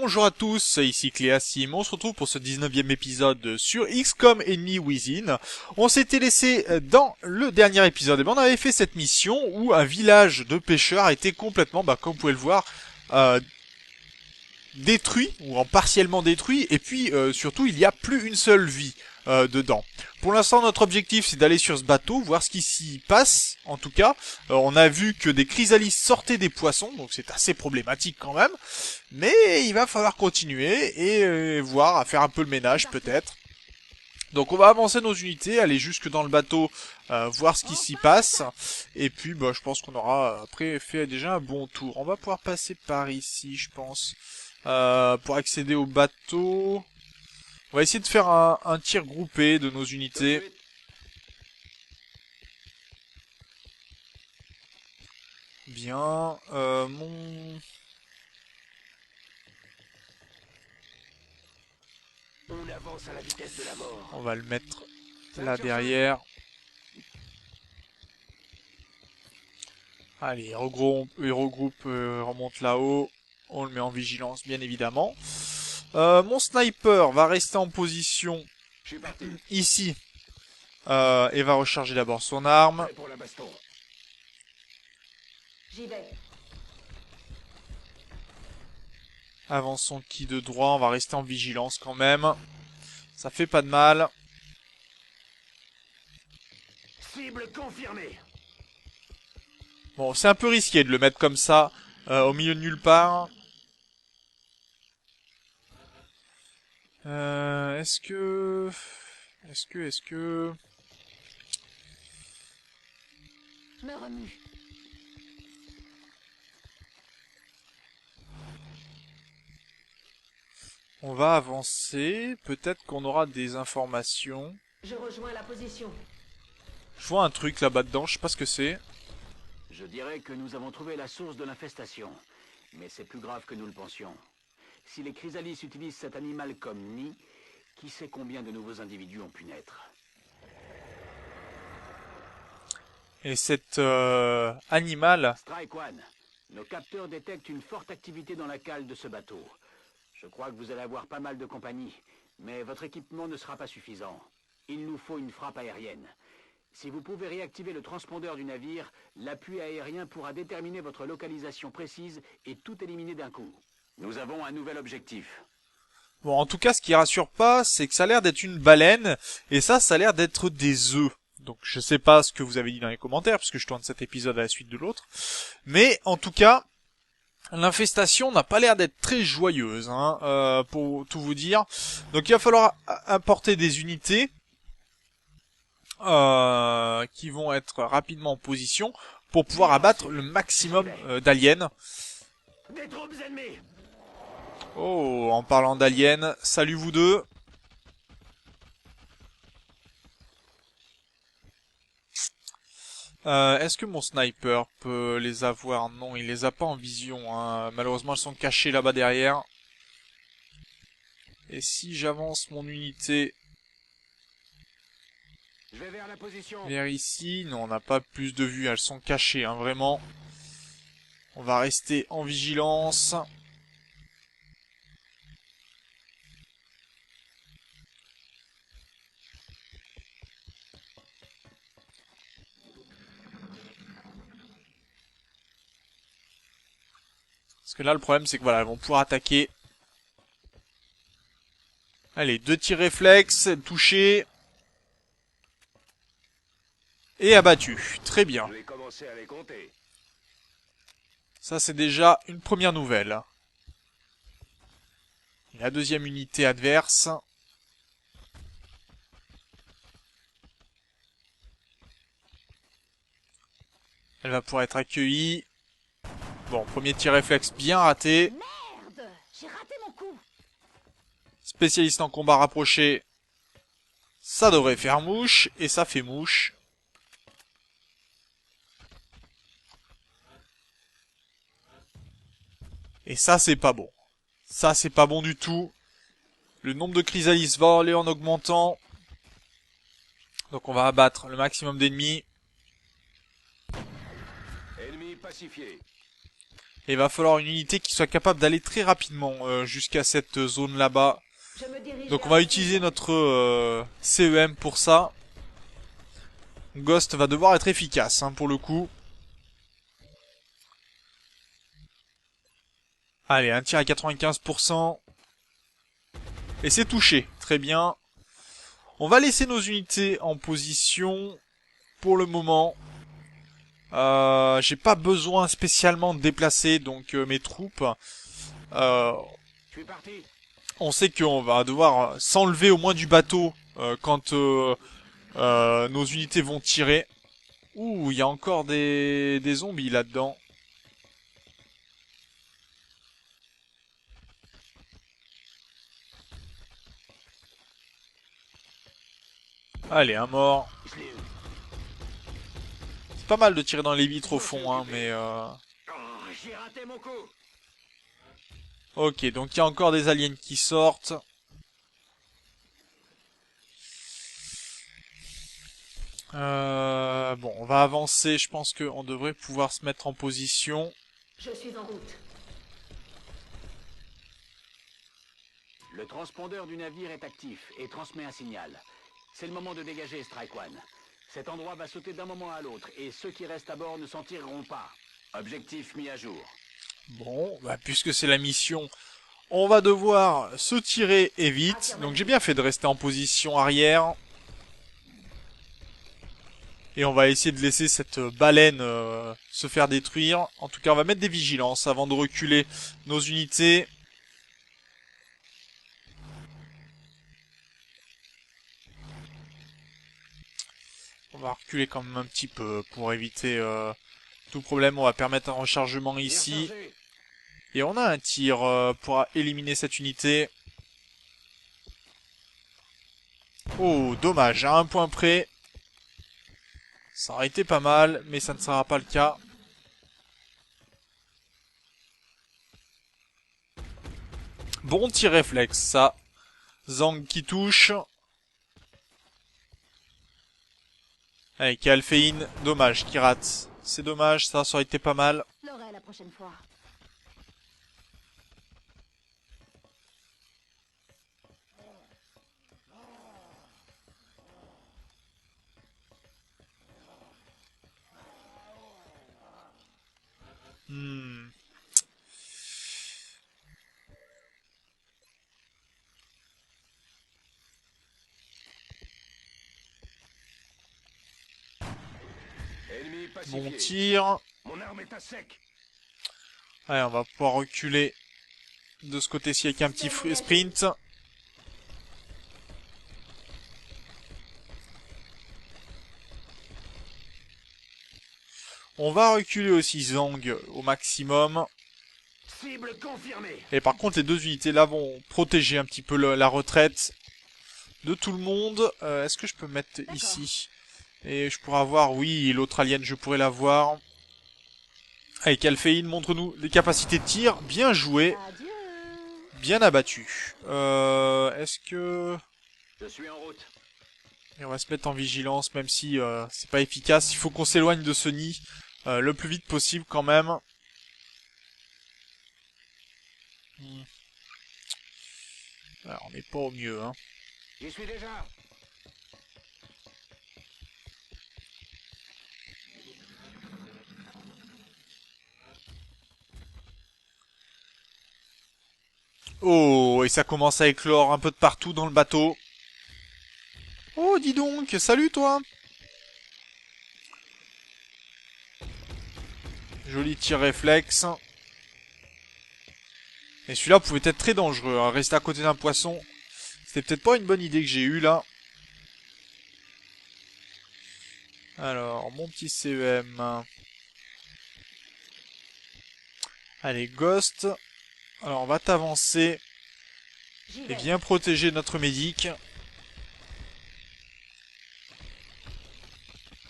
Bonjour à tous, ici Cléasim, on se retrouve pour ce 19e épisode sur XCOM Enemy Within. On s'était laissé dans le dernier épisode, et on avait fait cette mission où un village de pêcheurs a été complètement, comme vous pouvez le voir, détruit, ou en partiellement détruit, et puis surtout il n'y a plus une seule vie dedans. Pour l'instant notre objectif c'est d'aller sur ce bateau, voir ce qui s'y passe, en tout cas. On a vu que des chrysalises sortaient des poissons, donc c'est assez problématique quand même. Mais il va falloir continuer et voir, à faire un peu le ménage peut-être. Donc on va avancer nos unités, aller jusque dans le bateau, voir ce qui s'y passe. Et puis je pense qu'on aura après fait déjà un bon tour. On va pouvoir passer par ici je pense. Pour accéder au bateau. On va essayer de faire un tir groupé de nos unités. Bien. On avance à la vitesse de la mort. On va le mettre là derrière. Allez, il regroupe, remonte là-haut. On le met en vigilance, bien évidemment. Mon sniper va rester en position ici. Et va recharger d'abord son arme. Pour la baston. J'y vais. Avançons qui de droit, on va rester en vigilance quand même. Ça fait pas de mal. Cible confirmée. Bon, c'est un peu risqué de le mettre comme ça, au milieu de nulle part. Est-ce que... Je me remue. On va avancer. Peut-être qu'on aura des informations. Je rejoins la position. Je vois un truc là-bas dedans, je sais pas ce que c'est. Je dirais que nous avons trouvé la source de l'infestation. Mais c'est plus grave que nous le pensions. Si les chrysalises utilisent cet animal comme nid, qui sait combien de nouveaux individus ont pu naître? Et cet animal... Strike One, nos capteurs détectent une forte activité dans la cale de ce bateau. Je crois que vous allez avoir pas mal de compagnie, mais votre équipement ne sera pas suffisant. Il nous faut une frappe aérienne. Si vous pouvez réactiver le transpondeur du navire, l'appui aérien pourra déterminer votre localisation précise et tout éliminer d'un coup. Nous avons un nouvel objectif. Bon, en tout cas, ce qui rassure pas, c'est que ça a l'air d'être une baleine, et ça a l'air d'être des œufs. Donc, je sais pas ce que vous avez dit dans les commentaires, puisque je tourne cet épisode à la suite de l'autre. Mais, en tout cas, l'infestation n'a pas l'air d'être très joyeuse, hein, pour tout vous dire. Donc, il va falloir apporter des unités qui vont être rapidement en position pour pouvoir abattre le maximum d'aliens. Des troupes ennemies! Oh, en parlant d'aliens, salut vous deux. Est-ce que mon sniper peut les avoir? Non, il les a pas en vision, hein. Malheureusement, elles sont cachées là-bas derrière. Et si j'avance mon unité Je vais vers la position. vers ici, non, on n'a pas plus de vue, elles sont cachées, hein, vraiment. On va rester en vigilance. Parce que là, le problème, c'est que voilà, elles vont pouvoir attaquer. Allez, 2 tirs réflexes, touché. Et abattu. Très bien. Je vais commencer à les compter. Ça, c'est déjà une première nouvelle. La deuxième unité adverse. Elle va pouvoir être accueillie. Bon, premier tir réflexe bien raté. Merde! J'ai raté mon coup. Spécialiste en combat rapproché. Ça devrait faire mouche. Et ça fait mouche. Et ça, c'est pas bon. Ça, c'est pas bon du tout. Le nombre de chrysalises va aller en augmentant. Donc on va abattre le maximum d'ennemis. Ennemi pacifié. Et il va falloir une unité qui soit capable d'aller très rapidement jusqu'à cette zone là-bas. Je me dirige Donc on vers va la utiliser prison. notre CEM pour ça. Ghost va devoir être efficace hein, pour le coup. Allez, un tir à 95%. Et c'est touché. Très bien. On va laisser nos unités en position pour le moment. J'ai pas besoin spécialement de déplacer donc mes troupes. Euh, Je suis parti. on sait qu'on va devoir s'enlever au moins du bateau quand nos unités vont tirer. Ouh, il y a encore des zombies là-dedans. Allez, un mort. Je l'ai eu. C'est pas mal de tirer dans les vitres au fond, hein, mais... Oh, j'ai raté mon coup. Ok, donc il y a encore des aliens qui sortent. Bon, on va avancer. Je pense qu'on devrait pouvoir se mettre en position. Je suis en route. Le transpondeur du navire est actif et transmet un signal. C'est le moment de dégager, Strike One. Cet endroit va sauter d'un moment à l'autre et ceux qui restent à bord ne s'en tireront pas. Objectif mis à jour. Bon, bah, puisque c'est la mission, on va devoir se tirer et vite. Donc j'ai bien fait de rester en position arrière. Et on va essayer de laisser cette baleine se faire détruire. En tout cas, on va mettre des vigilances avant de reculer nos unités. On va reculer quand même un petit peu pour éviter tout problème. On va permettre un rechargement ici. Et on a un tir pour éliminer cette unité. Oh, dommage, à un point près. Ça aurait été pas mal, mais ça ne sera pas le cas. Bon tir réflexe, ça. Zang qui touche. Avec Alphéine, dommage, qui rate. C'est dommage, ça aurait été pas mal. L'aurai la prochaine fois. Hmm. Ennemi Bon pacifié. tir. Mon arme est à sec. Allez, on va pouvoir reculer de ce côté-ci avec un petit sprint. On va reculer aussi Zang au maximum. Cible confirmée. Et par contre, les deux unités là vont protéger un petit peu la retraite de tout le monde. Est-ce que je peux mettre ici? Et je pourrais avoir, oui, l'autre alien, je pourrais l'avoir. Avec Alphéine, montre-nous les capacités de tir. Bien joué. Adieu. Bien abattu. Est-ce que... Je suis en route. Et on va se mettre en vigilance, même si c'est pas efficace. Il faut qu'on s'éloigne de ce nid le plus vite possible quand même. Alors, on n'est pas au mieux, hein. J'y suis déjà. Oh, et ça commence à éclore un peu de partout dans le bateau. Oh, dis donc, salut toi. Joli tir réflexe. Et celui-là pouvait être très dangereux, hein. Rester à côté d'un poisson. C'était peut-être pas une bonne idée que j'ai eue là. Alors, mon petit CEM. Allez, Ghost. Alors, on va t'avancer J'y et vais. bien protéger notre médic.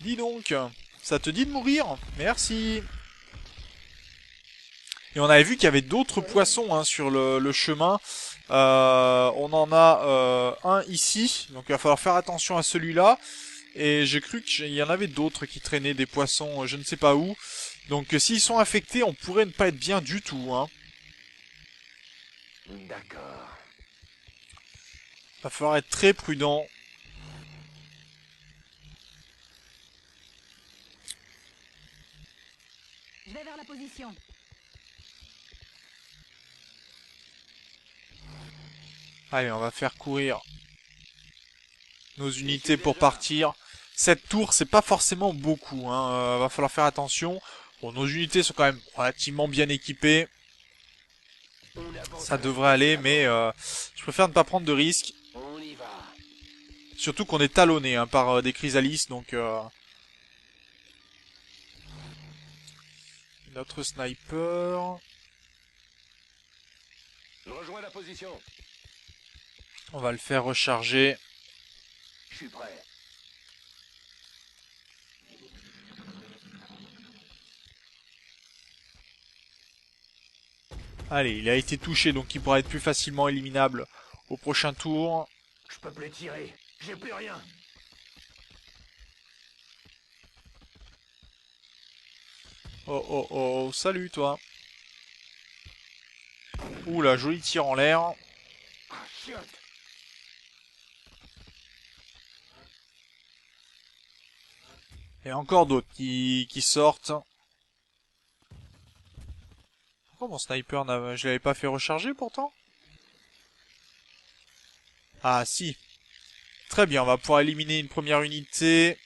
Dis donc, ça te dit de mourir? Merci. Et on avait vu qu'il y avait d'autres poissons hein, sur le chemin. On en a un ici, donc il va falloir faire attention à celui-là. Et j'ai cru qu'il y en avait d'autres qui traînaient des poissons, je ne sais pas où. Donc s'ils sont infectés, on pourrait ne pas être bien du tout, hein. D'accord. Va falloir être très prudent. Je vais vers la position. Allez, on va faire courir nos unités pour partir. Cette tour, c'est pas forcément beaucoup, hein. Va falloir faire attention. Bon, nos unités sont quand même relativement bien équipées. Ça devrait aller, mais je préfère ne pas prendre de risques. On y va. Surtout qu'on est talonné hein, par des chrysalises, donc... Notre sniper... Je rejoins la position. On va le faire recharger. Je suis prêt. Allez, il a été touché, donc il pourra être plus facilement éliminable au prochain tour. Je peux plus tirer. J'ai plus rien. Oh oh oh, salut toi. Ouh là, joli tir en l'air. Ah, chiotte. Et encore d'autres qui sortent. Pourquoi mon sniper, je l'avais pas fait recharger pourtant? Ah si. Très bien, on va pouvoir éliminer une première unité.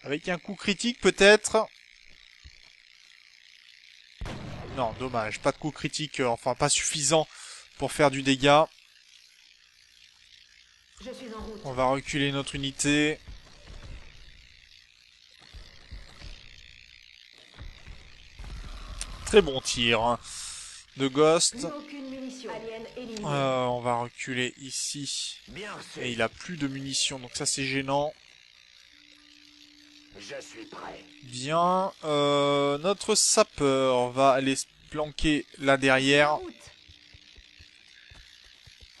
Avec un coup critique peut-être. Non, dommage, pas de coup critique, enfin pas suffisant pour faire du dégât. Je suis en route. On va reculer notre unité. Très bon tir hein, de Ghost. Plus aucune munition. Alien éliminé. On va reculer ici. Bien Et fait. il a plus de munitions, donc ça c'est gênant. Je suis prêt. Bien, notre sapeur va aller se planquer là derrière En route.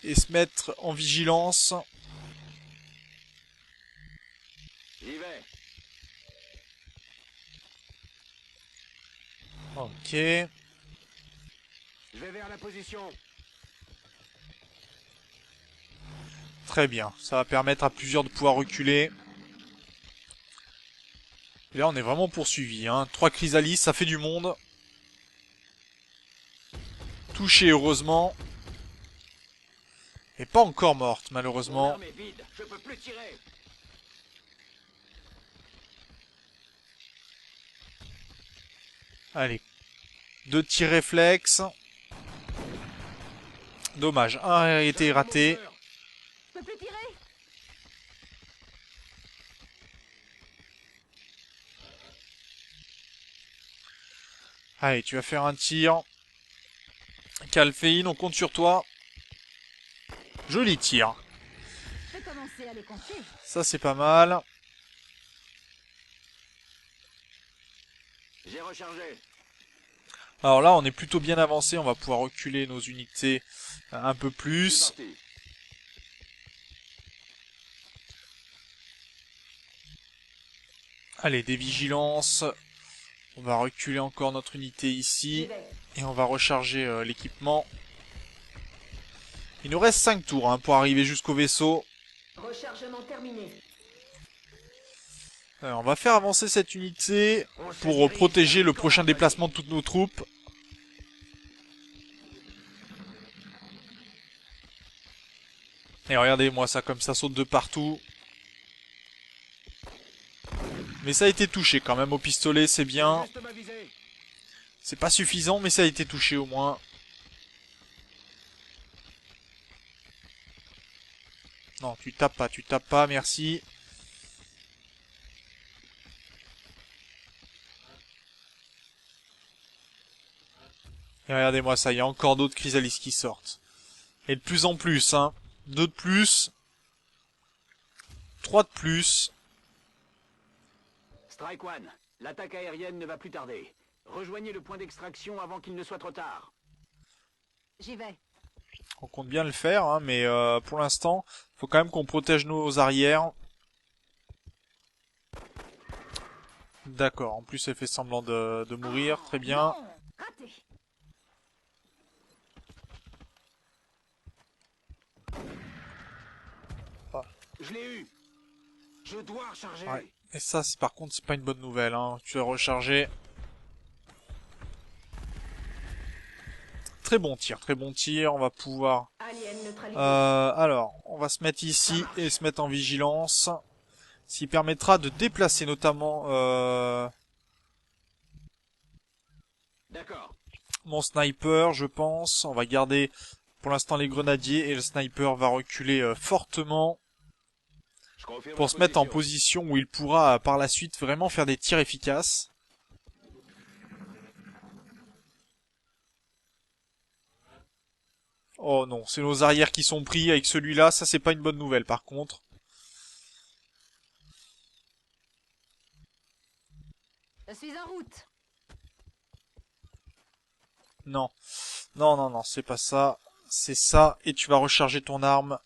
et se mettre en vigilance. J'y vais. Ok, Je vais vers la position. très bien. Ça va permettre à plusieurs de pouvoir reculer. Et là on est vraiment poursuivi. Hein. 3 chrysalises, ça fait du monde. Touché heureusement. Et pas encore morte Mon malheureusement. arme est vide. Je peux plus tirer. Allez. 2 tirs réflexes. Dommage, un a été raté. Je peux plus tirer. Allez, tu vas faire un tir. Calfeine, on compte sur toi. Joli tir. Je vais commencer à les compter. Ça c'est pas mal. J'ai rechargé. Alors là, on est plutôt bien avancé. On va pouvoir reculer nos unités un peu C'est plus. parti. Allez, des vigilances. On va reculer encore notre unité J'y ici. vais. Et on va recharger l'équipement. Il nous reste 5 tours hein, pour arriver jusqu'au vaisseau. Rechargement terminé. Alors, on va faire avancer cette unité On se pour dirige protéger vers le camp prochain envahi. déplacement de toutes nos troupes. Et regardez-moi ça comme ça saute de partout. Mais ça a été touché quand même au pistolet, c'est bien. Juste ma visée. C'est pas suffisant, mais ça a été touché au moins. Non, tu tapes pas, merci. Et regardez-moi ça, il y a encore d'autres chrysalises qui sortent. Et de plus en plus, hein. 2 de plus. 3 de plus. Strike One, l'attaque aérienne ne va plus tarder. Rejoignez le point d'extraction avant qu'il ne soit trop tard. J'y vais. On compte bien le faire, hein, mais pour l'instant, faut quand même qu'on protège nos arrières. D'accord, en plus elle fait semblant de mourir, très bien. Non, raté. Je l'ai eu. Je dois recharger. Ouais. Et ça, par contre, c'est pas une bonne nouvelle, hein. Tu es rechargé. Très bon tir, on va pouvoir... Alien neutralisé. Alors, on va se mettre ici et se mettre en vigilance. Ce qui permettra de déplacer notamment D'accord. mon sniper, je pense. On va garder pour l'instant les grenadiers et le sniper va reculer fortement Je confirme pour la se mettre en position. position où il pourra par la suite vraiment faire des tirs efficaces. Oh non, c'est nos arrières qui sont pris avec celui-là, ça c'est pas une bonne nouvelle par contre. Je suis en route. Non, non, c'est pas ça. C'est ça, et tu vas recharger ton arme.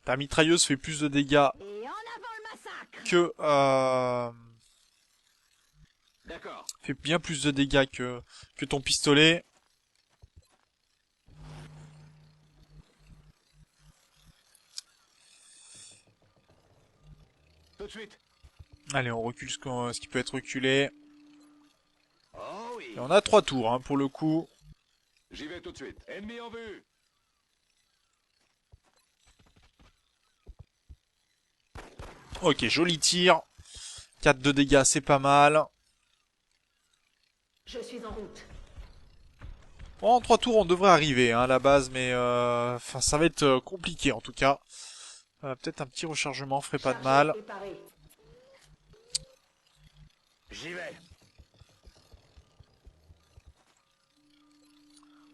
Ta mitrailleuse fait plus de dégâts Et en avant le massacre. que... D'accord. fait bien plus de dégâts que ton pistolet. Tout de suite. Allez, on recule ce qui peut être reculé. Oh oui. Et on a 3 tours, hein, pour le coup. J'y vais tout de suite. Ennemi en vue. Ok, joli tir. 4 de dégâts, c'est pas mal. Je suis en route. Bon, en 3 tours, on devrait arriver hein, à la base, mais enfin, ça va être compliqué en tout cas. Peut-être un petit rechargement ferait pas de mal. Chargé et paré. J'y vais.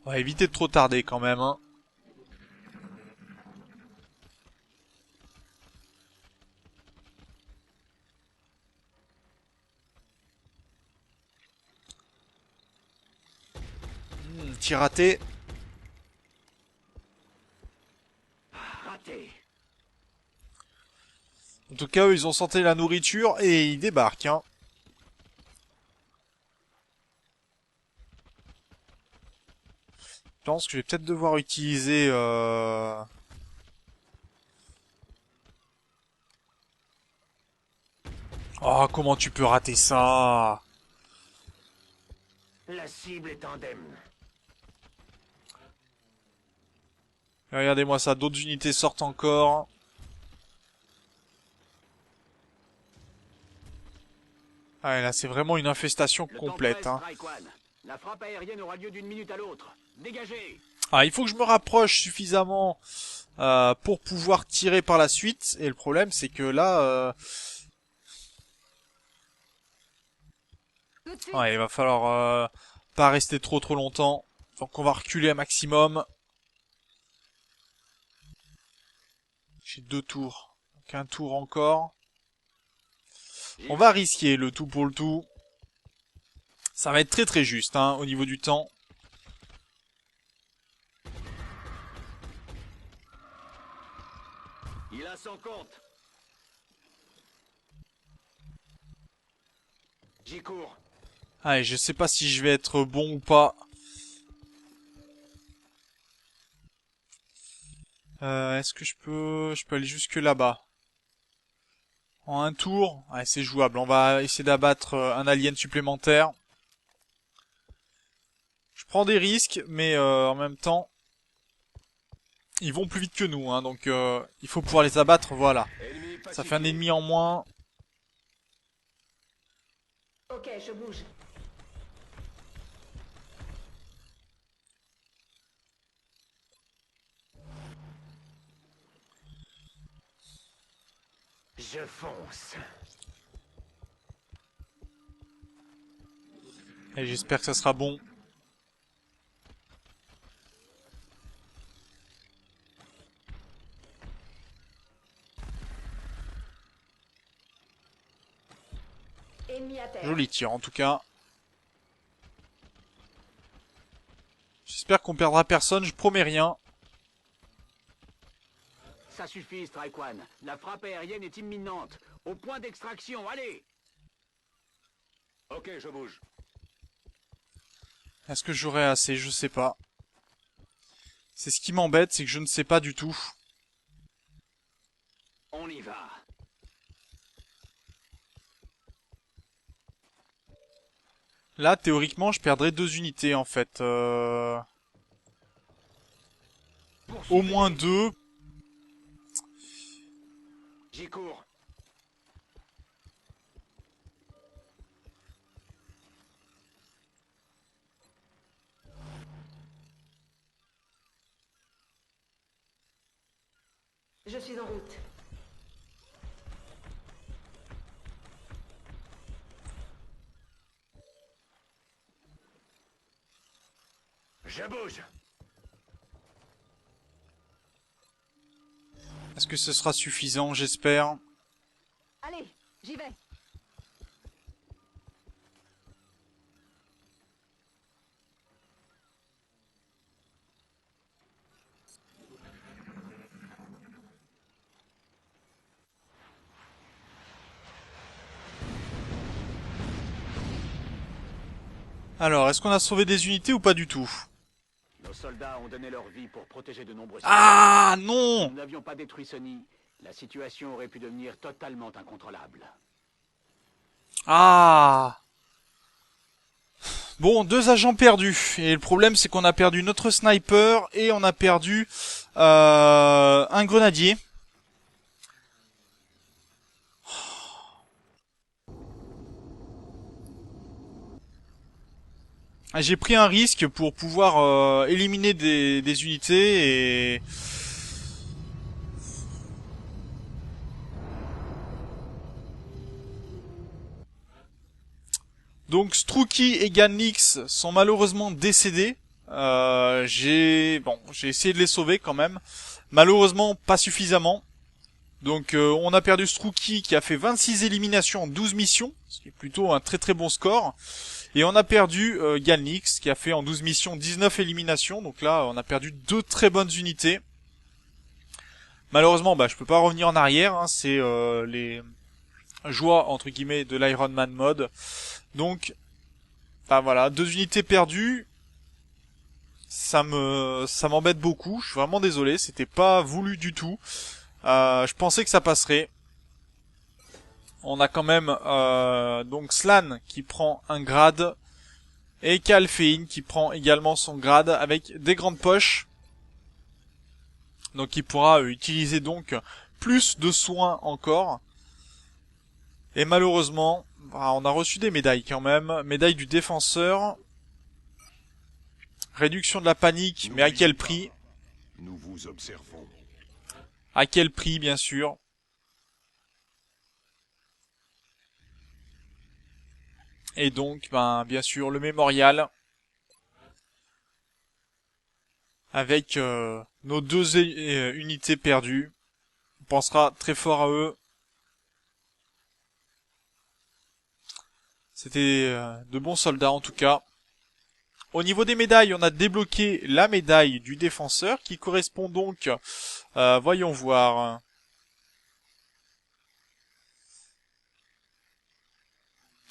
On va éviter de trop tarder quand même. Hein. Tir raté. Raté. En tout cas, eux, ils ont senti la nourriture et ils débarquent. Hein. Je pense que je vais peut-être devoir utiliser... Oh, comment tu peux rater ça? La cible est indemne. Regardez-moi ça, d'autres unités sortent encore. Ah, et là, c'est vraiment une infestation Le complète. temps Hein. presse, Strike One. La frappe aérienne aura lieu d'une minute à l'autre. Dégagez. Ah, il faut que je me rapproche suffisamment pour pouvoir tirer par la suite. Et le problème, c'est que là... Tout de suite. ouais, il va falloir pas rester trop longtemps. Donc on va reculer un maximum. J'ai 2 tours. Donc un tour encore. On va risquer le tout pour le tout. Ça va être très juste hein, au niveau du temps. Il a son compte. J'y cours. Allez, je sais pas si je vais être bon ou pas. Est-ce que je peux aller jusque là-bas? En un tour, ouais, c'est jouable. On va essayer d'abattre un alien supplémentaire. Je prends des risques, mais en même temps, ils vont plus vite que nous, hein, donc il faut pouvoir les abattre, voilà. Ennemi Ça fait un pacifié. ennemi en moins. Ok, je bouge. Je fonce. Et j'espère que ça sera bon. Ennemi à terre. Joli tir en tout cas. J'espère qu'on perdra personne, je promets rien. Ça suffit, Strike One. La frappe aérienne est imminente. Au point d'extraction, allez! Ok, je bouge. Est-ce que j'aurai assez? Je sais pas. C'est ce qui m'embête, c'est que je ne sais pas du tout. On y va. Là, théoriquement, je perdrais 2 unités, en fait. Au moins 2. J'y cours. Je suis en route. Je bouge. Est-ce que ce sera suffisant? J'espère. Allez, j'y vais. Alors, est-ce qu'on a sauvé des unités ou pas du tout? Nos soldats ont donné leur vie pour protéger de nombreux Ah Si non! nous n'avions pas détruit Sony, la situation aurait pu devenir totalement incontrôlable. Ah! Bon, 2 agents perdus. Et le problème, c'est qu'on a perdu notre sniper et on a perdu un grenadier. J'ai pris un risque pour pouvoir éliminer des unités et... Donc Struki et Ganlix sont malheureusement décédés. J'ai essayé de les sauver quand même. Malheureusement pas suffisamment. Donc on a perdu Struki qui a fait 26 éliminations en 12 missions, ce qui est plutôt un très très bon score. Et on a perdu Ganlix qui a fait en 12 missions 19 éliminations. Donc là on a perdu 2 très bonnes unités. Malheureusement je peux pas revenir en arrière, hein. C'est les joies entre guillemets de l'Iron Man mode. Donc voilà, 2 unités perdues. Ça m'embête beaucoup. Je suis vraiment désolé, c'était pas voulu du tout. Je pensais que ça passerait. On a quand même donc Slann qui prend un grade et Calfein qui prend également son grade avec des grandes poches. Donc il pourra utiliser donc plus de soins encore. Et malheureusement, on a reçu des médailles quand même. Médaille du défenseur. Réduction de la panique, mais à quel prix? Nous vous observons. À quel prix, bien sûr? Et donc, bien sûr, le mémorial. Avec nos 2 unités perdues. On pensera très fort à eux. C'était de bons soldats en tout cas. Au niveau des médailles, on a débloqué la médaille du défenseur qui correspond donc, voyons voir,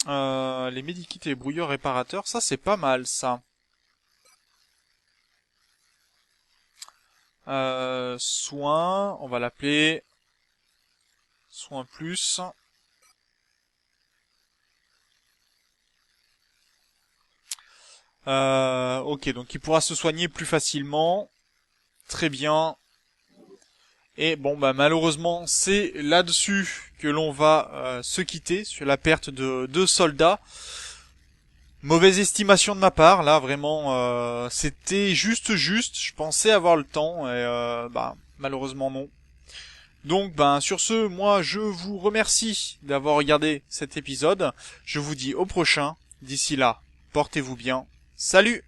les medikits et les brouilleurs réparateurs, ça c'est pas mal ça. Soins, on va l'appeler soins plus. Ok, donc il pourra se soigner plus facilement. Très bien. Et bon, malheureusement, c'est là-dessus que l'on va se quitter, sur la perte de 2 soldats. Mauvaise estimation de ma part, là, vraiment, c'était juste. Je pensais avoir le temps, et malheureusement non. Donc, sur ce, moi, je vous remercie d'avoir regardé cet épisode. Je vous dis au prochain. D'ici là, portez-vous bien. Salut!